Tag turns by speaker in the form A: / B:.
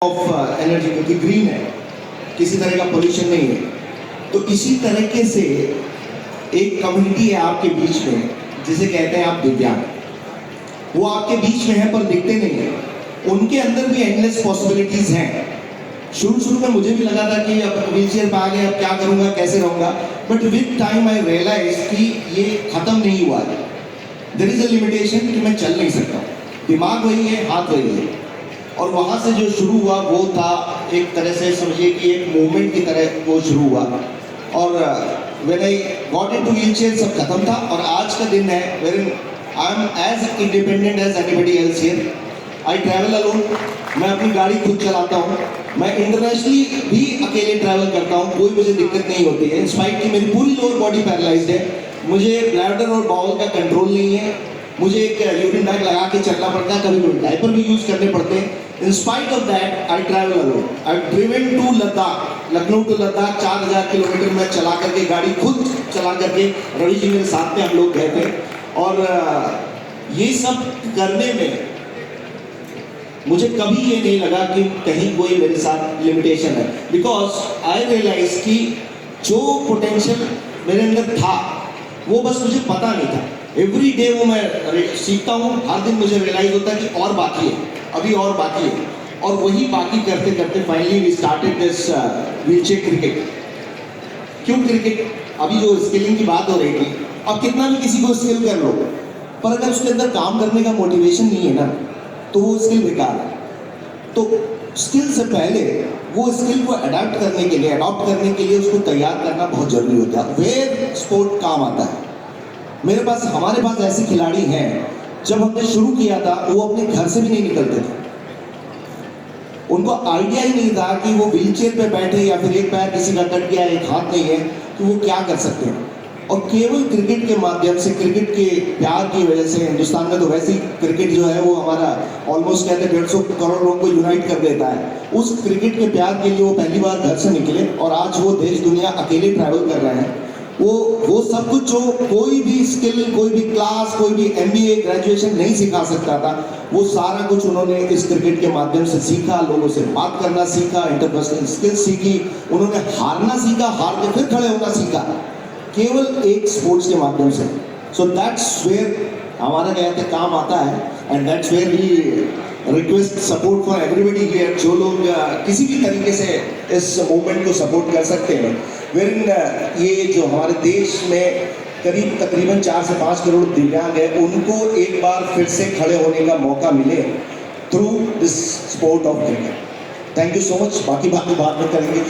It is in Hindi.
A: ऑफ एनर्जी, क्योंकि ग्रीन है, किसी तरह का पोल्यूशन नहीं है। तो इसी तरीके से एक कम्युनिटी है आपके बीच में जिसे कहते हैं आप दिव्यांग। वो आपके बीच में है पर दिखते नहीं है। उनके अंदर भी एंडलेस पॉसिबिलिटीज हैं। शुरू में मुझे भी लगा था कि अब व्हील चेयर पे आ गए, अब क्या करूंगा, कैसे रहूंगा, but with time I realise कि ये खत्म नहीं हुआ है। देयर इज अ लिमिटेशन कि मैं चल नहीं सकता। दिमाग वही है, हाथ वही है। और वहां से जो शुरू हुआ वो था एक तरह से समझिए कि एक मूवमेंट की तरह वो शुरू हुआ। और when I got into wheelchair सब खत्म था। और आज का दिन है where I am as independent as anybody else here. I travel alone, मैं अपनी गाड़ी खुद चलाता हूँ। मैं इंटरनेशनली भी अकेले ट्रैवल करता हूँ, कोई मुझे दिक्कत नहीं होती है। इंस्पाइट की मेरी पूरी लोअर बॉडी पैरालाइज्ड है, मुझे ब्लैडर और बाउल का कंट्रोल नहीं है, मुझे एक यूरिन बैग लगा के चलना पड़ता है, कभी कभी डायपर भी यूज करने पड़ते हैं। In spite of that, I travel alone. I've driven to Ladakh, Lucknow to Ladakh 4000 kilometre में चला करके, गाड़ी खुद चला करके, रवि जी मेरे साथ में हम लोग गए थे। और ये सब करने में मुझे कभी ये नहीं लगा कि कहीं कोई मेरे साथ लिमिटेशन है, बिकॉज आई रियलाइज कि जो पोटेंशियल मेरे अंदर था वो बस मुझे पता नहीं था। एवरी डे वो मैं सीखता हूँ, हर दिन मुझे रियलाइज होता है कि और बाकी है, अभी और बाकी है। और वही बाकी करते करते finally we started this wheelchair cricket. क्यों क्रिकेट? अभी जो स्किलिंग की बात हो रही थी, अब कितना भी किसी को स्किल कर लो, पर अगर उसके अंदर काम करने का मोटिवेशन नहीं है ना, तो वो स्किल बेकार है। तो स्किल से पहले वो स्किल को अडॉप्ट करने के लिए उसको तैयार करना बहुत जरूरी होता है। वेयर स्पोर्ट काम आता है। हमारे पास ऐसे खिलाड़ी हैं, जब हमने शुरू किया था वो अपने घर से भी नहीं निकलते थे। उनको आइडिया ही नहीं था कि वो व्हीलचेयर पे बैठे या फिर एक पैर किसी का कट गया, एक हाथ नहीं है, तो वो क्या कर सकते हैं। और केवल क्रिकेट के माध्यम से, क्रिकेट के प्यार की वजह से, हिंदुस्तान में तो वैसे ही क्रिकेट जो है वो हमारा ऑलमोस्ट कहते हैं 150 करोड़ लोगों को यूनाइट कर देता है। उस क्रिकेट के प्यार के लिए वो पहली बार घर से निकले और आज वो देश दुनिया अकेले ट्रैवल कर रहे हैं। वो सब कुछ जो कोई भी स्किल, कोई भी क्लास, कोई भी MBA ग्रेजुएशन नहीं सिखा सकता था, वो सारा कुछ उन्होंने इस क्रिकेट के माध्यम से सीखा। लोगों से बात करना सीखा, इंटरपर्सनल स्किल्स सीखी, उन्होंने हारना सीखा, हार के फिर खड़े होना सीखा, केवल एक स्पोर्ट्स के माध्यम से। सो दैट्स वेयर हमारा कहते काम आता है। And that's where we request support for everybody here. जो लोग किसी भी तरीके से इस मूवमेंट को सपोर्ट कर सकते हैं, वेरिन ये जो हमारे देश में तकरीबन 4 से 5 करोड़ दिव्यांग है, उनको एक बार फिर से खड़े होने का मौका मिले through this sport of cricket. Thank you so much. बाकी बातें बाद में करेंगे।